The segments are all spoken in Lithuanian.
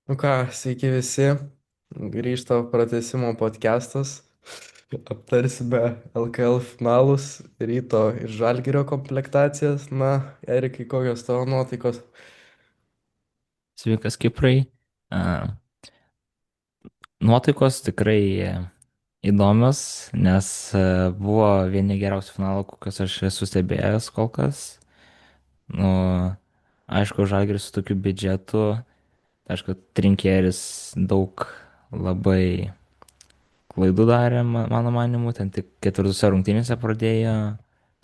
Nu ką, sveiki visi. Grįžta pratęsimo podcastas. Aptarsime LKL finalus, ryto ir žalgirio komplektacijas. Na, Erikai, kokios tavo nuotaikos? Sveikas, Kiprai. A, Nuotaikos tikrai įdomios, nes buvo vieni geriausių finalų, kokius aš esu stebėjęs kol kas. Nu, aišku, Žalgiris su tokiu biudžetu, tai aišku, Trinkieris daug labai klaidų darė, mano manimu, ten tik ketvirtose rungtynėse pradėjo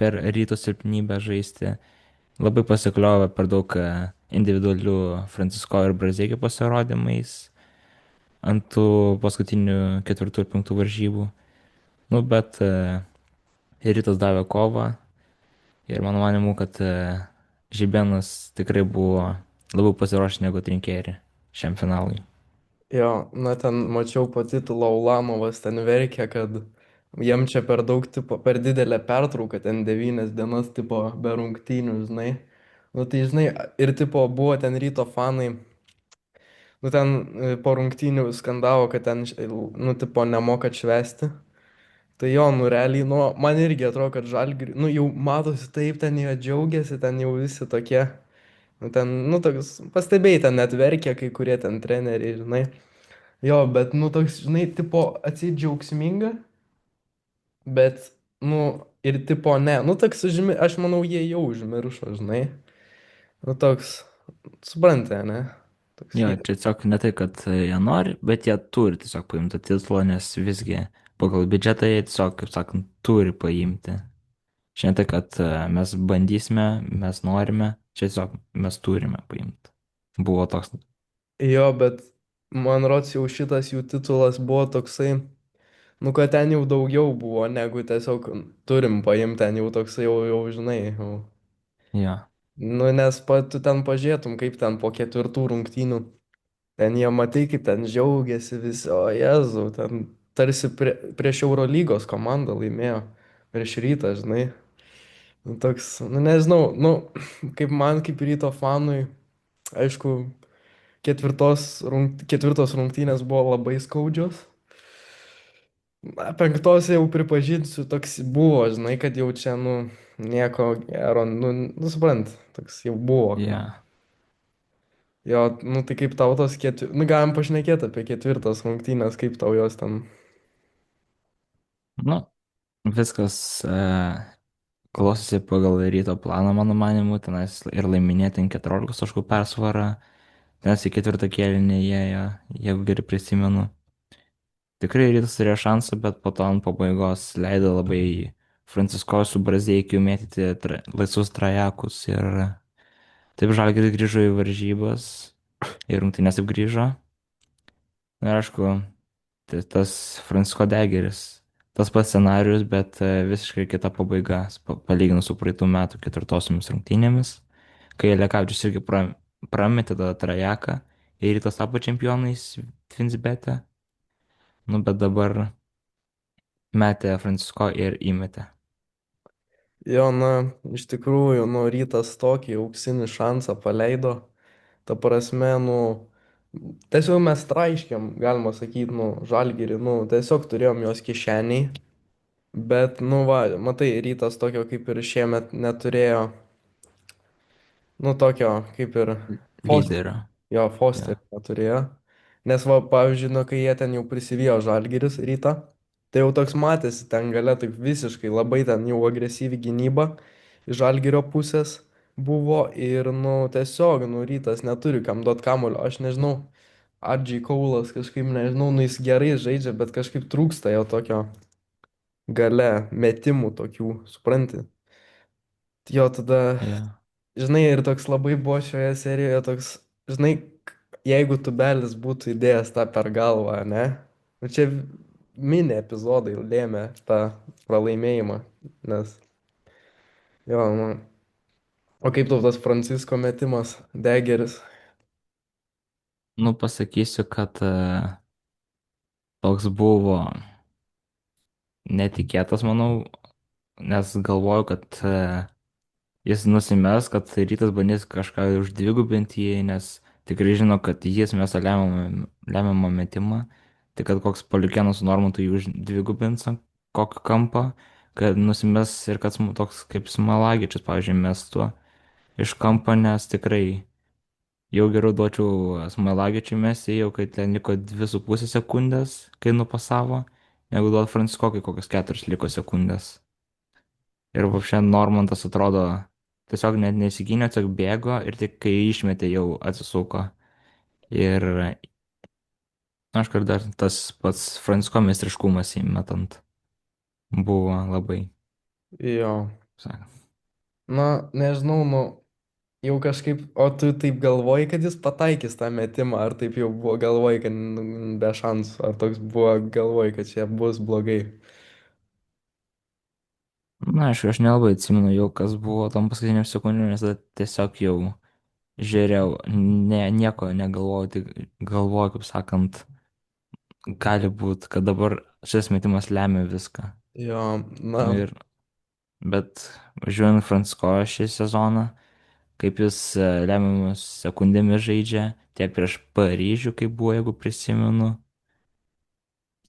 per ryto silpnybę žaisti. Labai pasikliovė per daug individualių Francisko ir Brazeikio pasirodymais ant tų paskutinių ketvirtų ir penktų varžybų. Nu, bet rytas davė kovą ir mano manimu, kad Žibėnas tikrai buvo labiau pasiruošęs negu Trinkėri šiam finalui. Jo, na ten mačiau po titulo Ulanovas ten verkė, kad jiem čia per daug, tipo, per didelę pertrauką, ten 9 dienas, tipo, be rungtynių, žinai. Nu tai, žinai, ir tipo buvo ten ryto fanai. Nu ten po rungtynių skandavo, kad ten, nu, tipo, nemoka švęsti. Tai jo, nu, realiai, nu, man irgi atrodo, kad žalgiri, nu, jau matosi taip, ten jie džiaugiasi, ten jau visi tokie. Nu, ten, nu, toks, pastebėjai, ten net verkė kai kurie ten treneriai, žinai. Jo, bet, nu, toks, žinai, tipo, atsit džiaugsminga, bet, nu, ir tipo, ne. Nu, toks, aš manau, jie jau užmiršo, žinai. Nu, toks, suprantate, ne? Toks Jo, jie. čia tiesiog ne tai, kad jie nori, bet jie turi tiesiog paimti titulą, nes visgi pagal biudžetą jie tiesiog, kaip sakant, turi paimti. Čia ne tai, kad mes bandysime, mes norime, čia tiesiog mes turime paimti. Buvo toks. Jo, bet man rods jau šitas jų titulas buvo toksai, nu kad ten jau daugiau buvo, negu tiesiog turim paimti, ten jau toksai jau žinai. Jau. Jo. Nu nes tu ten pažiūrėtum, kaip ten po ketvirtų rungtynių, ten jie matai, kaip ten džiaugiasi visi, o Jėzau, ten tarsi prieš Eurolygos komandą laimėjo, prieš rytą, žinai. Nu toks, nu nežinau, nu kaip man, kaip ryto fanui, aišku, ketvirtos rungtynės buvo labai skaudžios. Na, penktos jau pripažinsiu, toks buvo, žinai, kad jau čia, nu, nieko gero, nu suprant, toks jau buvo. Yeah. Jo, nu tai kaip tau tos nu galim pašnekėti apie ketvirtas rungtynės, kaip tau jos ten. Nu, viskas klostosi pagal ryto planą, mano manimu, tenais ir laiminėti 14 taškų persvarą, tenais į ketvirtą kėlinį įėjo, jeigu gerai prisimenu. Tikrai rytas turėjo šansą, bet po to ant pabaigos leido labai Francisko su Brazeikiu mėtyti laisvus trajekus ir taip Žalgiris grįžo į varžybas ir rungtynės taip grįžo. Na ir aišku, tai tas Francisko Degeris. Tas pats scenarius, bet visiškai kita pabaiga, palyginus su praeitų metų ketvirtosiomis rungtynėmis, kai Lekavičius irgi prametė tą trajeką ir rytas tapo čempionais Twinsbete. Nu, bet dabar metė Francisko ir įmetė. Jo, na, iš tikrųjų, nu, rytas tokį auksinį šansą paleido. Ta prasme, nu, tiesiog mes traiškėm, galima sakyti, nu, žalgirį, nu, tiesiog turėjom jos kišeniai. Bet, nu, va, matai, rytas tokio kaip ir šiemet neturėjo, nu, tokio kaip ir Lyderio. Jo, Ja. Fosterio neturėjo. Nes, va, pavyzdžiui, nu, kai jie ten jau prisivijo Žalgiris rytą, tai jau toks matėsi ten gale, taip visiškai labai ten jau agresyvi gynyba iš Žalgirio pusės buvo ir, nu, tiesiog, nu, rytas neturi kam duot kamulio. Aš nežinau, Adžiai Kaulas kažkaip, nežinau, nu, jis gerai žaidžia, bet kažkaip trūksta jo tokio gale metimų tokių, supranti? Jo, tada Ja. žinai, ir toks labai buvo šioje serijoje toks, žinai, jeigu Tubelis būtų įdėjęs tą per galvą, ne? Nu čia mini epizodai lėmė tą pralaimėjimą, nes, jo, nu, o kaip tau tas Francisko metimas, Degeris? Nu, pasakysiu, kad toks buvo netikėtas, manau, nes galvoju, kad jis nusimes, kad rytas bandys kažką uždvigubinti jį, nes tikrai žino, kad jis mes lemiamą metimą, tai kad koks Poliukėnas su Normantu jį už dvigubins ant kokio kampo, kad nusimes ir kad toks kaip Smalagičius, pavyzdžiui, mestų iš kampo, nes tikrai jau geriau duočiau Smalagičiui mesti, jau kai ten liko 2,5 sekundės, kai nupasavo, negu duot Franciskokui kokios 4 liko sekundės. Ir šiandien Normantas atrodo tiesiog net nesigynė, tiesiog bėgo ir tik kai išmetė jau atsisuko. Ir aišku, ir dar tas pats Francisko meistriškumas įmetant buvo labai, Jo. sakant. Na, nežinau, nu, jau kažkaip, o tu taip galvoji, kad jis pataikys tą metimą, ar taip jau buvo galvoji, kad nu, be šansų, ar toks buvo galvoji, kad čia bus blogai. Na, aišku, aš nelabai atsimenu jau, kas buvo tam paskutiniam sekundėm, nes tada tiesiog jau žiūrėjau, nieko negalvojau, tik galvoju, kaip sakant, gali būti, kad dabar šis metimas lemia viską. Jo, Nu na, ir, bet žiūrint Fransko šį sezoną, kaip jis lemiamus sekundėmis žaidžia, tiek prieš Paryžių, kaip buvo, jeigu prisimenu,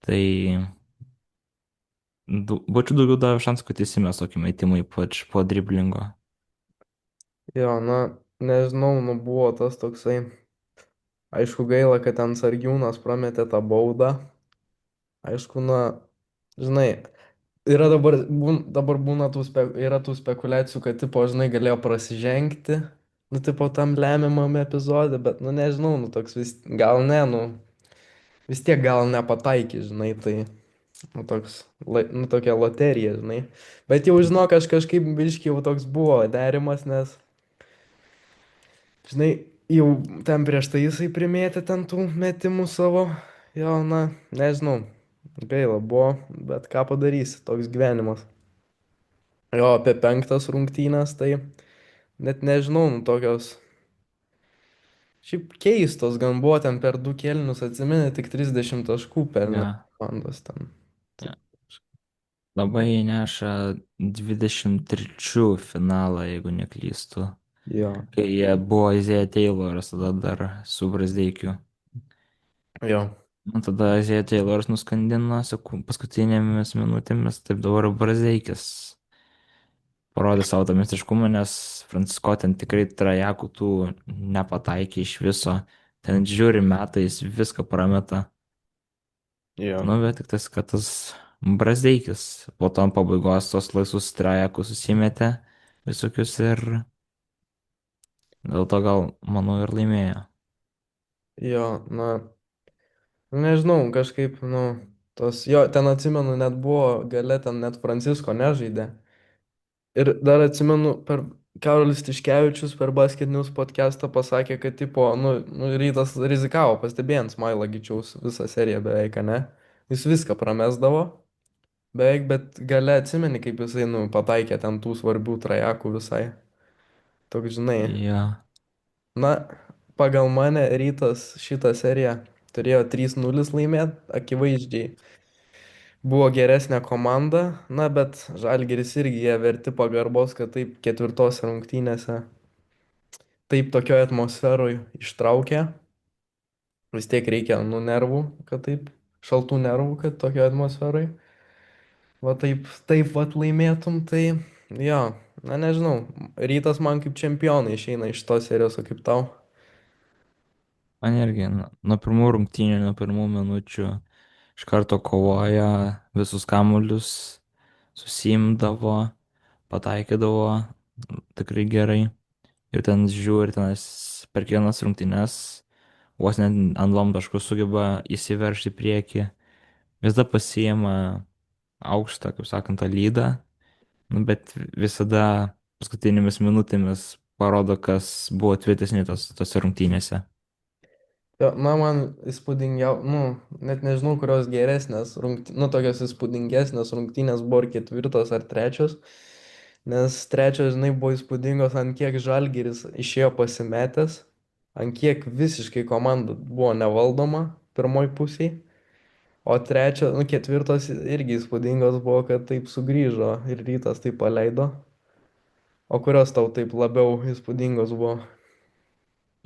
tai būčiau daugiau davęs šansų, kad įsimes tokį metimą, ypač po driblingo. jo, na, nežinau, nu buvo tas toksai, aišku, gaila, kad ten Sargiūnas prametė tą baudą, aišku, na, žinai, yra dabar būna yra tų spekulacijų, kad, tipo, žinai, galėjo prasižengti, nu, tipo, tam lemiamam epizode, bet, nu, nežinau, nu, toks gal ne, nu, vis tiek gal nepataikė, žinai, tai, nu, nu, tokia loterija, žinai, bet jau, žinok, aš kažkaip biški jau toks buvo nerimas, nes, žinai, jau ten prieš tai jisai primėtė ten tų metimų savo, jo, na, nežinau, gaila buvo, bet ką padarysi, toks gyvenimas. Jo, apie penktas rungtynės, tai net nežinau, nu tokios. Šiaip keistos, gan buvo ten per du kėlinius, atsimeni, tik 30 taškų pelnė Ja, komandos ten. ja. Taip, Labai neša 23 finalą, jeigu neklystu. jo, Kai jie buvo Izėja Tayloras, tada dar su Brazdeikiu. jo, Nu, tada Izėja Tayloras nuskandino paskutinėmis minutėmis, taip dabar Brazdeikis parodė savo tą mistiškumą, nes Francisko ten tikrai trajakų tų nepataikė iš viso. Ten žiūri metais, viską prameta. jo, Nu, bet tik tas, kad tas Brazdeikis po to ant pabaigos tos laisvus trajekus susimetė visokius ir dėl to gal, manau, ir laimėjo. jo, na, nežinau, kažkaip, nu, jo, ten atsimenu, net buvo gale, ten net Francisko nežaidė. Ir dar atsimenu, Karolis Tiškevičius per Basket News podcastą pasakė, kad, tipo, nu rytas rizikavo, pastebėjant Smailą Gičiaus visą seriją beveik, ne? Jis viską pramesdavo, beveik, bet gale atsimeni, kaip jisai, nu, pataikė ten tų svarbių trajakų visai. Toks, žinai, Jo, na, pagal mane rytas šitą seriją turėjo 3-0 laimėti, akivaizdžiai. Buvo geresnė komanda, na, bet Žalgiris irgi jie verti pagarbos, kad taip ketvirtose rungtynėse, taip tokioj atmosferoj ištraukė. Vis tiek reikia, nu, nervų, kad taip, šaltų nervų, kad tokioj atmosferoj. Va taip, va laimėtum, tai jo, na nežinau, rytas man kaip čempionai išeina iš tos serijos, o kaip tau? man irgi nuo pirmų rungtynių, nuo pirmų minučių iš karto kovoja visus kamuolius, susimdavo, pataikydavo tikrai gerai. Ir ten žiūri, ten per kiekvienas rungtynes vos net ant lomtaškų sugeba įsiveržti į priekį. Visada pasiima aukštą, kaip sakant, tą lydą, nu, bet visada paskutinėmis minutėmis parodo, kas buvo tvirtesni tose rungtynėse. Jo, na, man įspūdingiau, nu, net nežinau, kurios geresnės, nu, tokios įspūdingesnės rungtynės buvo ar ketvirtos ar trečios, nes trečios, žinai, buvo įspūdingos, ant kiek Žalgiris išėjo pasimetęs, ant kiek visiškai komanda buvo nevaldoma pirmoj pusiai, o trečios, nu, ketvirtos irgi įspūdingos buvo, kad taip sugrįžo ir rytas taip paleido, o kurios tau taip labiau įspūdingos buvo?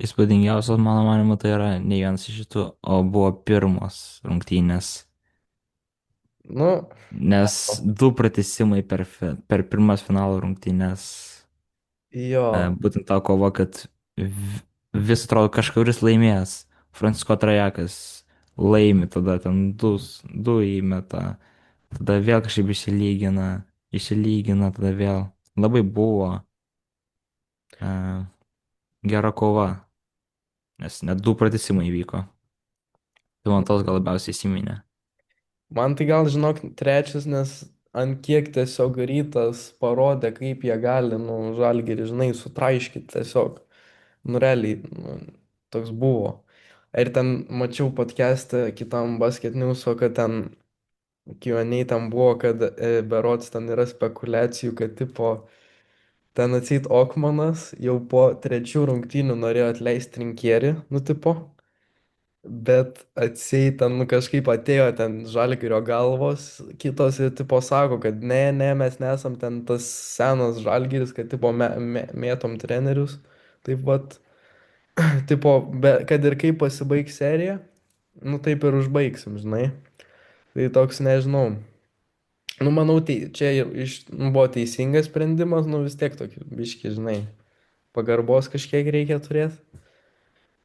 įspūdingiausias, mano manimu, tai yra ne vienas iš šitų, o buvo pirmos rungtynės. Nu, Nes du pratesimai per pirmas finalo rungtynės, jo. būtent ta kova, kad vis atrodo kažkuris laimės. Francisko Trajakas laimi, tada ten du įmeta, tada vėl kažkaip išsilygina, tada vėl. Labai buvo e, gera kova, nes net du pratesimai vyko. Tai man tos gal labiausiai įsiminė. Man tai gal, žinok, trečias, nes ant kiek tiesiog rytas parodė, kaip jie gali, nu, žalgirį, žinai, sutraiškyti tiesiog. Nu, realiai, nu, toks buvo. Ir ten mačiau podcast'e kitam Basket News'o, kad ten Q&A ten buvo, kad berods ten yra spekulacijų, kad tipo ten atseit Okmanas jau po trečių rungtynių norėjo atleisti Trinkierį, nu tipo. Bet atseit ten nu, kažkaip atėjo ten žalgirio galvos, kitos ir tipo sako, kad ne, mes nesam ten tas senas žalgiris, kad tipo mėtom trenerius. Taip pat, tipo, kad ir kaip pasibaigs serija, nu taip ir užbaigsim, žinai. Tai toks nežinau. Nu manau, tai čia buvo teisingas sprendimas, nu vis tiek tokį biški, žinai, pagarbos kažkiek reikia turėti.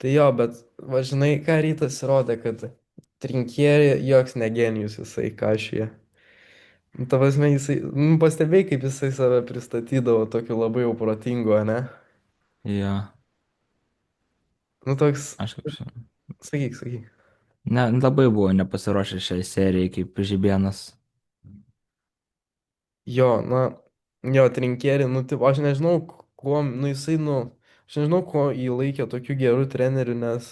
Tai jo, bet važinai, ką rytas įrodė, kad trinkierė joks negenijus jisai kažie. Nu, ta prasme, jisai, nu, pastebėjai, kaip jisai save pristatydavo tokiu labai jau protingu, ne? Jo, Nu, toks, aš kaip suprantu. sakyk. Ne, labai buvo nepasiruošę šiai serijai kaip Žibėnas. Jo, na, jo, trinkierė, nu, tipo, aš nežinau, kuo, nu, jisai, nu, aš nežinau, kuo jį laikė tokiu geru treneriu, nes,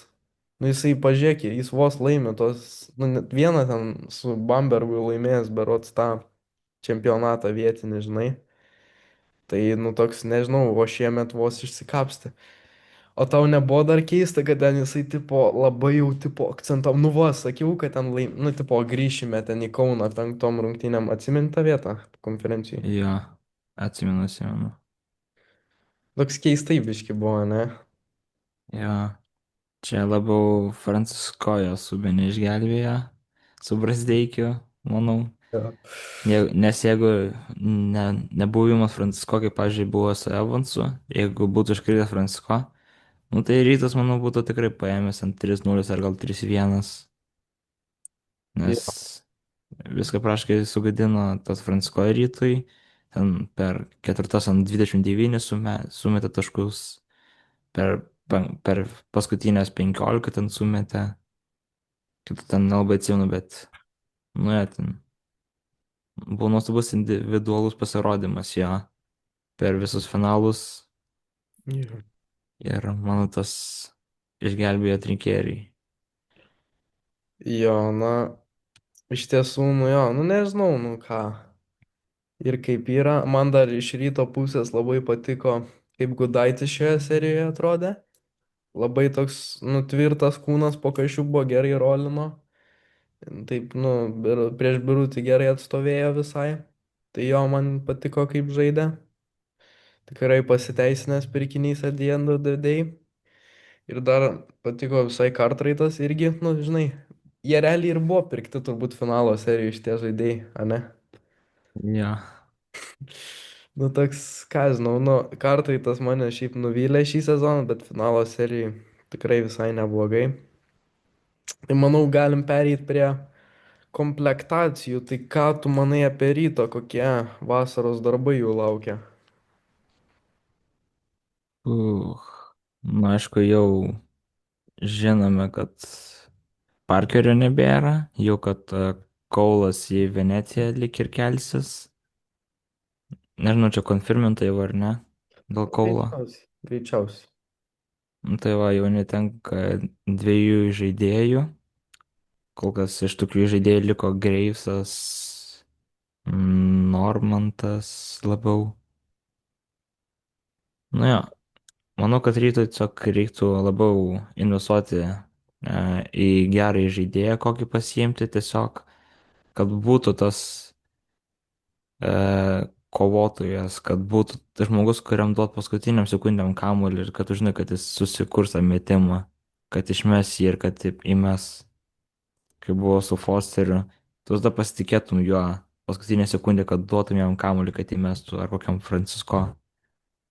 nu, jisai, pažiūrėk, jis vos laimė tos, nu, net vieną ten su Bambergu laimėjęs, berots tą čempionatą vietinį, žinai. Tai, nu, toks, nežinau, o šiemet vos išsikapstė. O tau nebuvo dar keista, kad ten jisai, tipo, labai jau, tipo, akcentavo, nu, va, sakiau, kad ten, nu, tipo, grįšime ten į Kauną penktom rungtynėm, atsimint tą vietą konferencijai. Jo, atsimenu. Toks keistai biški buvo, ne? Jo, čia labiau Franciskojo subenė išgelbėjo su Brasdeikiu, manau. Jo. Nes jeigu nebuvimas Francisko, kaip, pavyzdžiui, buvo su Evansu, jeigu būtų iškritęs Francisko, nu tai rytas, manau, būtų tikrai paėmęs ant 3:0 ar gal 3:1, nes Jo. viską praškai sugadino tas Francisko rytui, ten per ketvirtas ant 29 sumetė taškus, per paskutinės 15 ten sumetė, kitų ten nelabai atsimenu, bet, nu, jie ten buvo nuostabus individualus pasirodymas jo per visus finalus Jo. ir mano tas išgelbėjo trinkėriai. Jo, na, iš tiesų, nu jo, nu nežinau, nu ką. Ir kaip yra, man dar iš ryto pusės labai patiko, kaip Gudaitis šioje serijoje atrodė. Labai toks, nu, tvirtas kūnas po kažkių buvo gerai rolino. Taip, nu, prieš Birutį gerai atstovėjo visai. Tai jo, man patiko, kaip žaidė. Tikrai pasiteisinęs pirkinys at the end of the day. Ir dar patiko visai Kartraitas irgi, nu, žinai, jie realiai ir buvo pirkti turbūt finalo serijų šitie žaidėjai, ar ne? Jo, Nu, toks, ką žinau, nu, Kartraitas mane šiaip nuvylė šį sezoną, bet finalo serijai tikrai visai neblogai. Tai manau, galim pereiti prie komplektacijų. Tai ką tu manai apie ryto, kokie vasaros darbai jų laukia? uh. Na, aišku, jau žinome, kad Parkerio nebėra, jau kad Kaulas į Veneciją lik ir kelsis. Nežinau, čia konfirminta jau ar ne, dėl Kaulo. Greičiausiai. Nu, tai va, jau netenka dviejų žaidėjų. Kol kas iš tokių žaidėjų liko Greivsas, Normantas labiau. Nu jo, manau, kad rytoj tiesiog reiktų labiau investuoti į gerą žaidėją, kokį pasiimti tiesiog, kad būtų tas kovotojas, kad būtų tas žmogus, kuriam duot paskutiniam sekundėm kamuolį ir kad tu žinai, kad jis susikurs tą metimą, kad išmes jį ir kad taip įmes, kaip buvo su Fosteriu. Tu tada pasitikėtum juo paskutinę sekundę, kad duotum jam kamuolį, kad įmestų ar kokiam Francisko.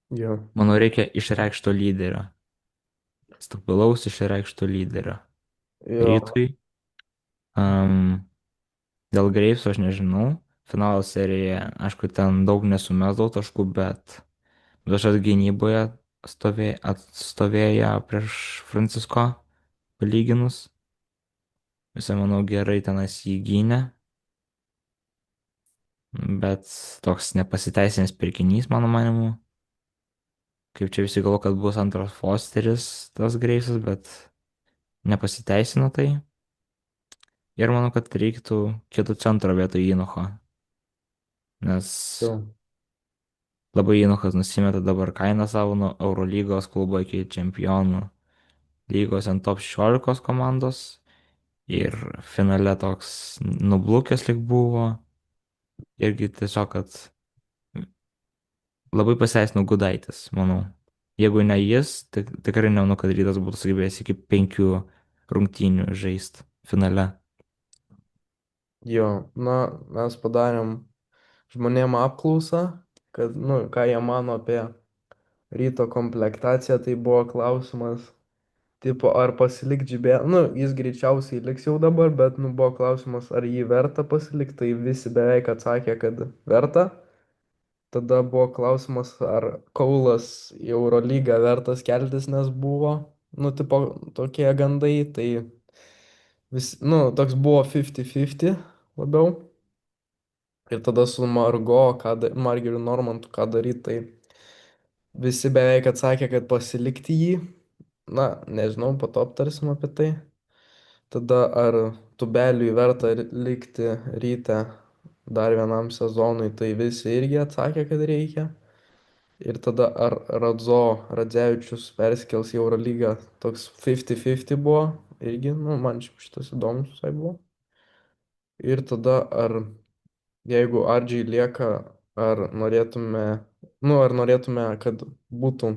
Jo, Manau, reikia išreikšto lyderio, stabilaus išreikšto lyderio. jo, Rytui. Um, Dėl Greivso aš nežinau. Finalo serijoje, aišku, ten daug nesumesdavo taškų, bet viešas gynyboje atstovėjo prieš Francisko palyginus. Visai, manau, gerai tenas jį gynė, bet toks nepasiteisinęs pirkinys, mano manimu. Kaip čia visi galvo, kad bus antras Fosteris, tas Greivsas, bet nepasiteisino tai. Ir manau, kad reiktų kito centro vietoj Įnocho, nes jo, labai Įnochas nusimeta dabar kainą savo nuo Eurolygos klubo iki čempionų lygos ant top 16 komandos ir finale toks nublukęs lik buvo. Irgi tiesiog, kad labai pasiteisino Gudaitis, manau. Jeigu ne jis, tai tikrai nemanau, kad Rytas būtų sugebėjęs iki 5 rungtynių žaisti finale. jo. Na, mes padarėm žmonėm apklausą, kad, nu, ką jie mano apie ryto komplektaciją, tai buvo klausimas, tipo, ar pasilikt žibė, nu, jis greičiausiai liks jau dabar, bet, nu, buvo klausimas, ar jį verta pasilikti, tai visi beveik atsakė, kad verta. Tada buvo klausimas, ar Kaulas į Eurolygą vertas keltis, nes buvo, nu, tipo, tokie gandai, tai vis, nu, toks buvo 50-50 labiau. Ir tada su Margiriu Normantu, ką daryti, tai visi beveik atsakė, kad pasilikti jį. Na, nežinau, po to aptarsim apie tai. Tada ar Tubeliui verta likti ryte dar vienam sezonui, tai visi irgi atsakė, kad reikia. Ir tada ar Radzevičius persikels į Eurolygą, toks 50-50 buvo, irgi, nu, man šitas įdomus visai buvo. Ir tada ar jeigu Ardžiai lieka, ar norėtume, nu, ar norėtume, kad būtų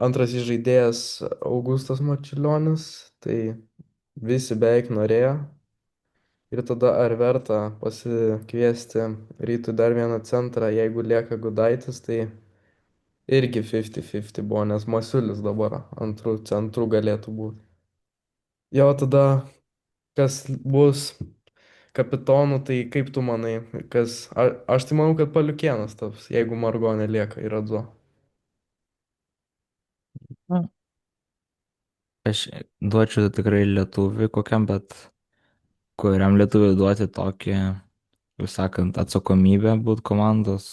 antras įžaidėjas Augustas Marčiulionis, tai visi beveik norėjo. Ir tada ar verta pasikviesti rytui dar vieną centrą, jeigu lieka Gudaitis, tai irgi 50-50 buvo, nes Masiulis dabar antrų centrų galėtų būti. Jo, tada kas bus kapitonu, tai kaip tu manai, aš tai manau, kad Paliukėnas taps, jeigu Margo nelieka ir Adzo. Na, aš duočiau tikrai lietuviui kokiam, bet kuriam lietuviui duoti tokį, kaip sakant, atsakomybę būti komandos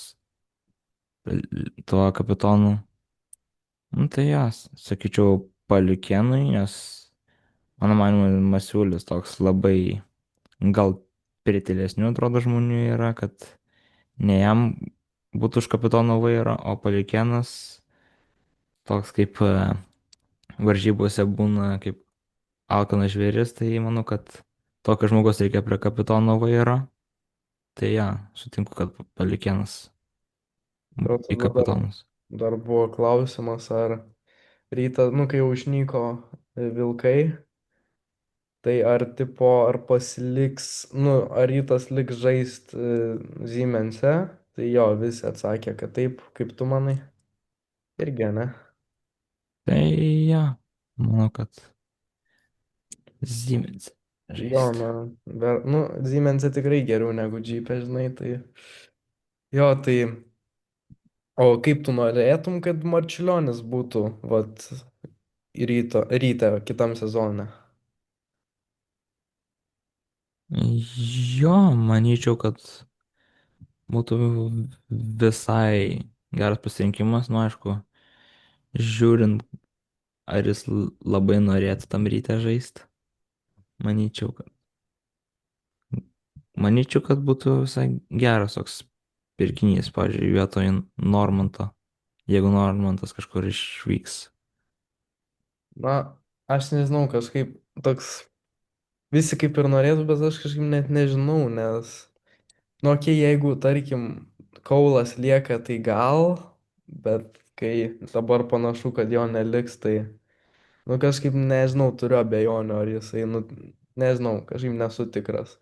tuo kapitonu. Nu, tai jas, sakyčiau, Paliukėnui, nes mano manimu Masiulis toks labai gal pritilesnių atrodo žmonių yra, kad ne jam būtų už kapitono vairo, o Paliukėnas toks kaip varžybose būna kaip alkanas žvėris, tai manau, kad tokio žmogaus reikia prie kapitono vairo. Tai ja, sutinku, kad Paliukėnas Jo, į tada kapitonus. dar buvo klausimas, ar rytą, nu kai jau išnyko vilkai, tai ar tipo, ar pasiliks, nu, ar rytas liks žaist Ziemense, tai jo, visi atsakė, kad taip, kaip tu manai. Irgi, ne? Tai ja, manau, kad Siemens Jo, žaisti. na, nu, Ziemense tikrai geriau negu Jeep'e, žinai, tai jo, tai, o kaip tu norėtum, kad Marčiulionis būtų, vat, ryte kitam sezone? Jo, manyčiau, kad būtų visai geras pasirinkimas, nu aišku, žiūrint, ar jis labai norėtų tam ryte žaisti. Manyčiau, kad, manyčiau, kad būtų visai geras toks pirkinys, pavyzdžiui, vietoj Normanto, jeigu Normantas kažkur išvyks. Na, aš nežinau, kažkaip toks, visi kaip ir norėtų, bet aš kažkaip net nežinau, nes, nu, okei, jeigu, tarkim, Kaulas lieka, tai gal, bet kai dabar panašu, kad jo neliks, tai, nu kažkaip nežinau, turiu abejonių, ar jisai, nu, nežinau, kažkaip nesu tikras.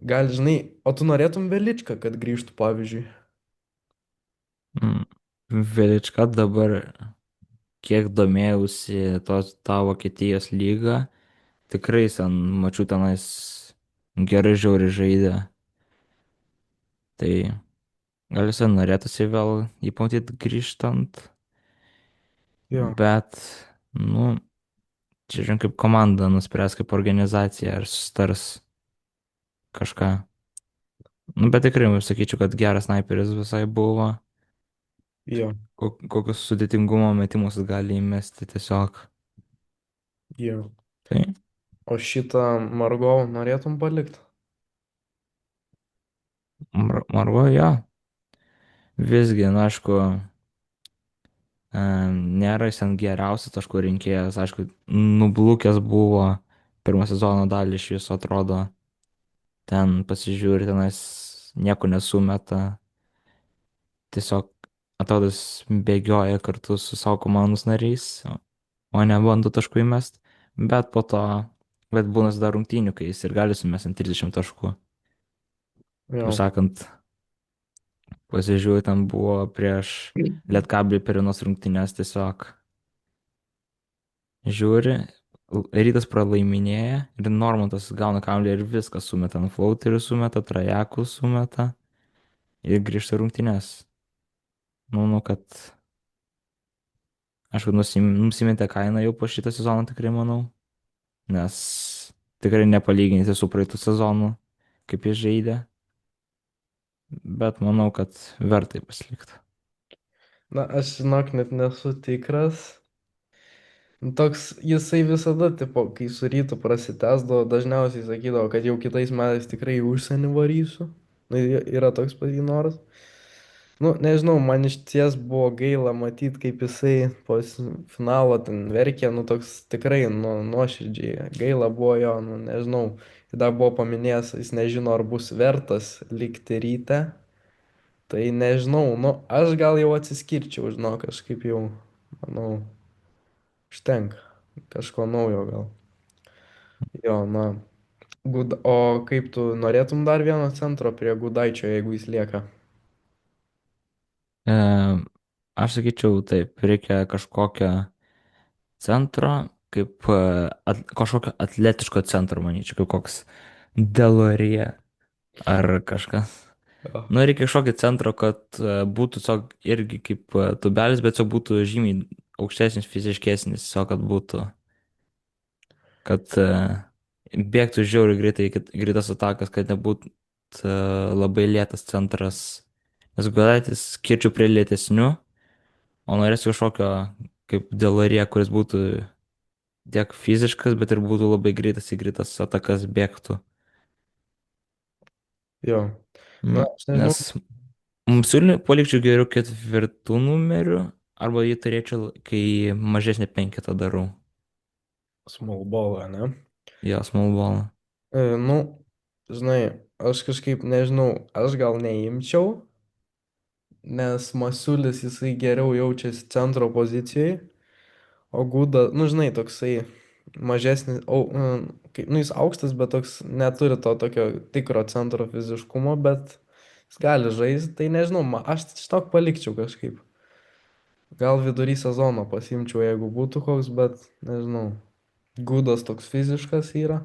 Gal, žinai, o tu norėtum Veličką, kad grįžtų, pavyzdžiui? Mm. Velička dabar, kiek domėjausi tą Vokietijos lygą, tikrai ten mačiau tenais gerai žiauri žaidė. Tai gal visai norėtųsi vėl jį pamatyti grįžtant, Jo, bet, nu, čia žiūrėjau kaip komanda nuspręs, kaip organizacija, ar sustars kažką. Nu, bet tikrai, sakyčiau, kad geras sniperis visai buvo. jo, Kokius sudėtingumo metimus jis gali įmesti tiesiog. jo. Tai O šitą Margau norėtum palikti? Margo, jo. Visgi, na, aišku, nėra jis ten geriausias taškų rinkėjas. Aišku, nublūkęs buvo pirmą sezono dalį iš viso atrodo. Ten pasižiūri, tenais nieko nesumeta. Tiesiog atrodo, jis bėgioja kartu su savo komandos nariais, o ne bando taškų įmest. Bet po to, bet būna dar rungtynių, kai jis ir gali sumesti ant 30 taškų. Kaip Jo, sakant, pasižiūrėjau, ten buvo prieš Lietkablį per vienos rungtynės tiesiog žiūri, rytas pralaiminėja ir Normantas gauna kamuolį ir viską sumeta, ant flauterių sumeta, trajakų sumeta ir grįžta į rungtynės. Manau, kad, aišku, nusimetė kainą jau po šitą sezoną tikrai manau, nes tikrai nepalyginti su praeitų sezonu, kaip jis žaidė, bet manau, kad verta jį pasilikti. na, aš žinok, net nesu tikras. Toks jisai visada, tipo, kai su rytu prasitęsdavo, dažniausiai sakydavo, kad jau kitais metais tikrai į užsienį varysiu. Nu, yra toks pas jį noras. Nu, nežinau, man iš ties buvo gaila matyti, kaip jisai po finalo ten verkė, nu, toks tikrai, nu, nuoširdžiai. Gaila buvo jo, nu, nežinau. Ir dar buvo paminėjęs, jis nežino, ar bus vertas likti ryte. Tai nežinau, nu, aš gal jau atsiskirčiau, žinau, kažkaip jau, manau, užtenka. Kažko naujo gal. Jo, na. O kaip tu norėtum dar vieno centro prie Gudaičio, jeigu jis lieka? E, aš sakyčiau, taip, reikia kažkokio centro, kaip kažkokio atletiško centro, manyčiau, kaip koks Delorije ar kažkas. Jo, Nu, reikia kažkokio centro, kad būtų tiesiog irgi kaip tubelis, bet tiesiog būtų žymiai aukštesnis, fiziškesnis, tiesiog kad būtų, kad bėgtų žiauriai greitai, greitas atakas, kad nebūtų labai lėtas centras. Nes Gudaitis skirčiau prie lėtesnių, o norėsiu kažkokio kaip Delorije, kuris būtų tiek fiziškas, bet ir būtų labai greitas į greitas atakas bėgtų. jo. Na, aš nežinau, Nes mums siūlė palikčiau geriau ketvirtų numerių, arba jį turėčiau, kai mažesnį penketą darau. small ball, ne? Jo, small ball. Nu, žinai, aš kažkaip nežinau, aš gal neimčiau, nes Masiulis jisai geriau jaučiasi centro pozicijai, o Guda, nu, žinai, toksai mažesnis, nu, jis aukštas, bet toks neturi to tokio tikro centro fiziškumo, bet jis gali žaisti, tai nežinau, aš štok palikčiau kažkaip. Gal vidury sezono pasimčiau, jeigu būtų koks, bet nežinau. Gudas toks fiziškas yra.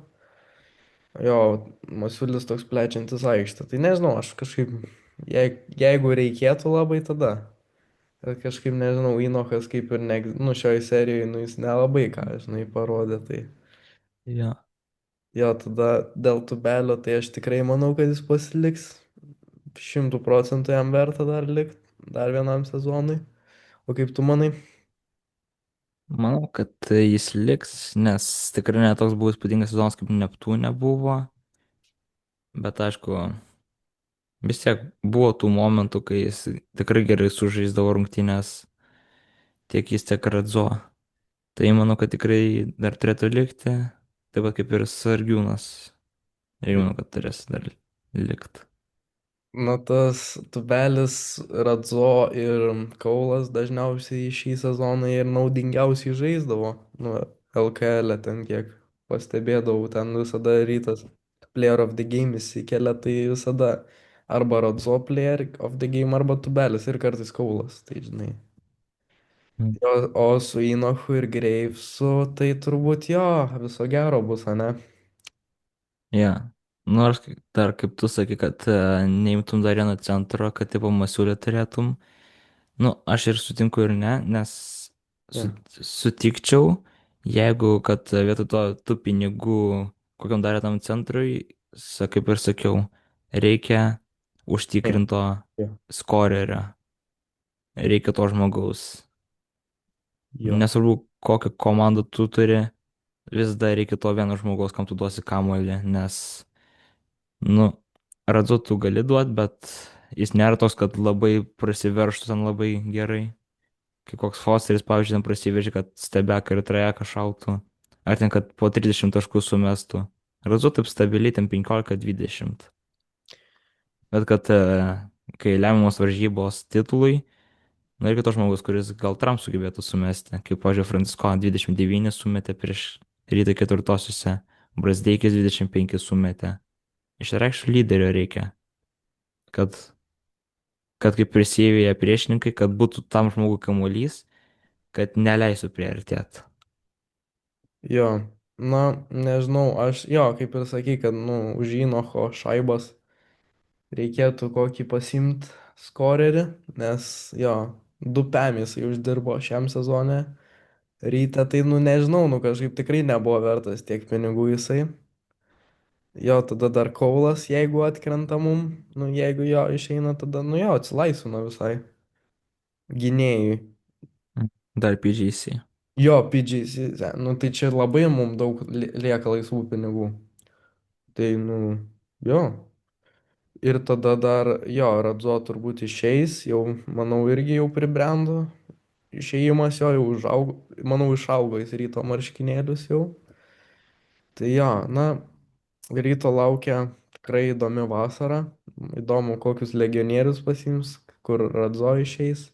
Jo, Masiulis toks plečiantis aikštę. Tai nežinau, aš kažkaip, jeigu reikėtų labai tada. Bet kažkaip nežinau, Inokas kaip ir ne, nu šioj serijoje, nu jis nelabai ką, žinai, parodė. Tai Jo. jo, tada dėl tubelio, tai aš tikrai manau, kad jis pasiliks. 100% jam verta dar likti, dar vienam sezonui. O kaip tu manai? Manau, kad jis liks, nes tikrai netoks buvo įspūdingas sezonas kaip Neptūne buvo, bet aišku, vis tiek buvo tų momentų, kai jis tikrai gerai sužaisdavo rungtynės tiek jis, tiek Radzo. Tai manau, kad tikrai dar turėtų likti, taip pat kaip ir Sargiūnas. Ir manau, kad turės dar likti. Na tas tubelis, Radzo ir Kaulas dažniausiai šį sezoną ir naudingiausiai žaisdavo. Nu, LKL ten kiek pastebėdavau, ten visada Rytas Player of the Game įsikelia, tai visada arba Radzo Player of the Game, arba tubelis ir kartais Kaulas, tai žinai. Mm. O su Inochu ir Greivesu, tai turbūt jo, viso gero bus, ane? Ja. Nors dar kaip tu sakai, kad neimtum dar vieno centro, kad tipo masiulį turėtum. Nu, aš ir sutinku ir ne, nes Jo, sutikčiau, jeigu kad vietoj to tų pinigų kokiam dar tam centrui, kaip ir sakiau, reikia jo, užtikrinto jo, skorerio, reikia to žmogaus. jo. Nesvarbu, kokią komandą tu turi, vis dar reikia to vieno žmogaus, kam tu duosi kamuolį, nes, nu, Radzu tu gali duoti, bet jis nėra toks, kad labai prasiverštų ten labai gerai. Kai koks Fosteris, pavyzdžiui, ten prasiveržė, kad stebeką ir trajeką šautų. Ar ten, kad po 30 taškų sumestų. Radzu taip stabiliai, ten 15-20. Bet kad kai lemiamos varžybos titului, nu ir kitos žmogus, kuris gal Trump sugebėtų sumesti. Kaip, pavyzdžiui, Francisko 29 sumetė prieš rytą ketvirtosiuose, Brasdeikis 25 sumetė. Išreikštų lyderio reikia, kad, kad kaip prisijėvėja priešininkai, kad būtų tam žmogui kamuolys, kad neleisų priartėti. Jo, na, nežinau, aš, jo, kaip ir sakai, kad, nu, už Įnocho šaibas reikėtų kokį pasimt skorerį, nes, jo, du pem jisai uždirbo šiam sezone. Ryte tai, nu, nežinau, nu, kažkaip tikrai nebuvo vertas tiek pinigų jisai. Jo, tada dar Kaulas, jeigu atkrenta mum, nu, jeigu jo išeina, tada, nu, jo, atsilaisvina visai gynėjui. Dar PGC. Jo, PGC, nu, tai čia labai mum daug lieka laisvų pinigų. Tai, nu, jo. Ir tada dar, jo, Radzo turbūt išeis, jau, manau, irgi jau pribrendo. Išėjimas jo jau užaugo, manau, išaugo jis ryto marškinėlius jau. Tai jo, na, ryto laukia tikrai įdomi vasara. Įdomu, kokius legionierius pasiims, kur Radzo išeis,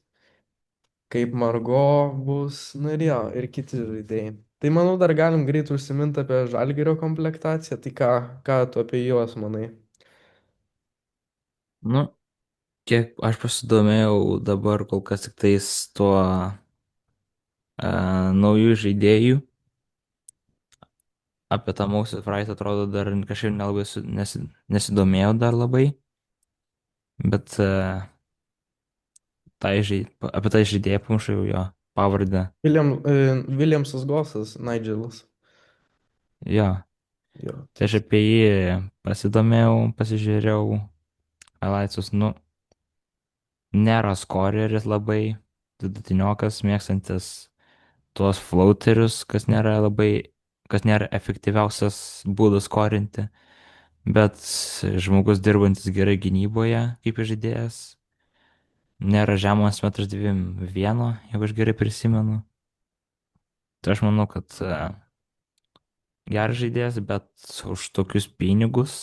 kaip Margo bus, na ir jo, ir kiti žaidėjai. Tai manau, dar galim greit užsiminti apie Žalgirio komplektaciją. Tai ką tu apie juos manai? Nu, kiek aš pasidomėjau dabar kol kas tik tais tuo naujų žaidėjų. Apie tą Moses Wright atrodo dar kažkaip nelabai nesidomėjau dar labai, bet apie tą žaidėją pamušau jo pavardę. Williamsas Gosas, Nigelas. Jo, Jo, tai aš tas. apie jį pasidomėjau, pasižiūrėjau, highlightsus, nu, nėra skoreris labai, vidutiniokas, mėgstantis tuos floaterius, kas nėra efektyviausias būdas skorinti, bet žmogus dirbantis gerai gynyboje, kaip žaidėjas, nėra žemas 1,91 m, jeigu aš gerai prisimenu. Tai aš manau, kad geras žaidėjas, bet už tokius pinigus,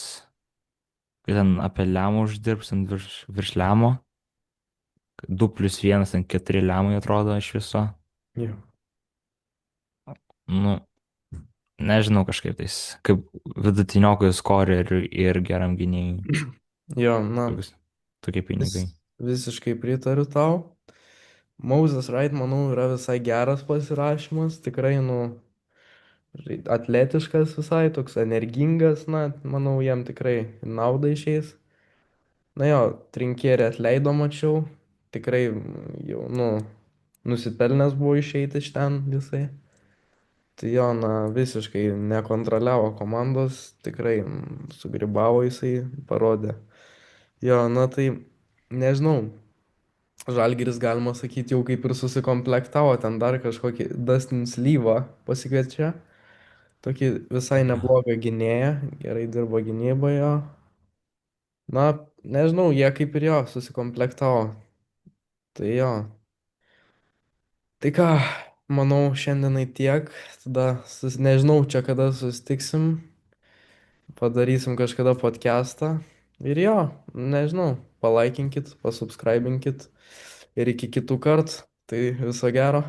kai ten apie lemą uždirbs, ant virš lemo, 2+1, ant 4 lemai atrodo iš viso. Jo. Nu, nežinau kažkaip tais, kaip vidutiniokui skoreriui ir geram gynėjui. Jo, na, Tokius, tokie pinigai. visiškai pritariu tau. Moses Wright, manau, yra visai geras pasirašymas. Tikrai, nu, atletiškas visai, toks energingas, na, manau, jam tikrai į naudą išeis. Na jo, trinkierį atleido, mačiau. Tikrai jau, nu, nusipelnęs buvo išeiti iš ten visai. Tai jo, na, visiškai nekontroliavo komandos, tikrai sugribavo jisai, parodė. Jo, na tai nežinau. Žalgiris, galima sakyti, jau kaip ir susikomplektavo, ten dar kažkokį Dustin Slyvą pasikviečia. Tokį visai neblogą gynėją, gerai dirbo gynyboje. Na, nežinau, jie kaip ir jo susikomplektavo. Tai jo. Tai ką, manau, šiandienai tiek. Tada, nežinau, čia kada susitiksim, padarysim kažkada podcastą. Ir jo, nežinau, palaikinkit, pasubscribinkit ir iki kitų kartų. Tai viso gero.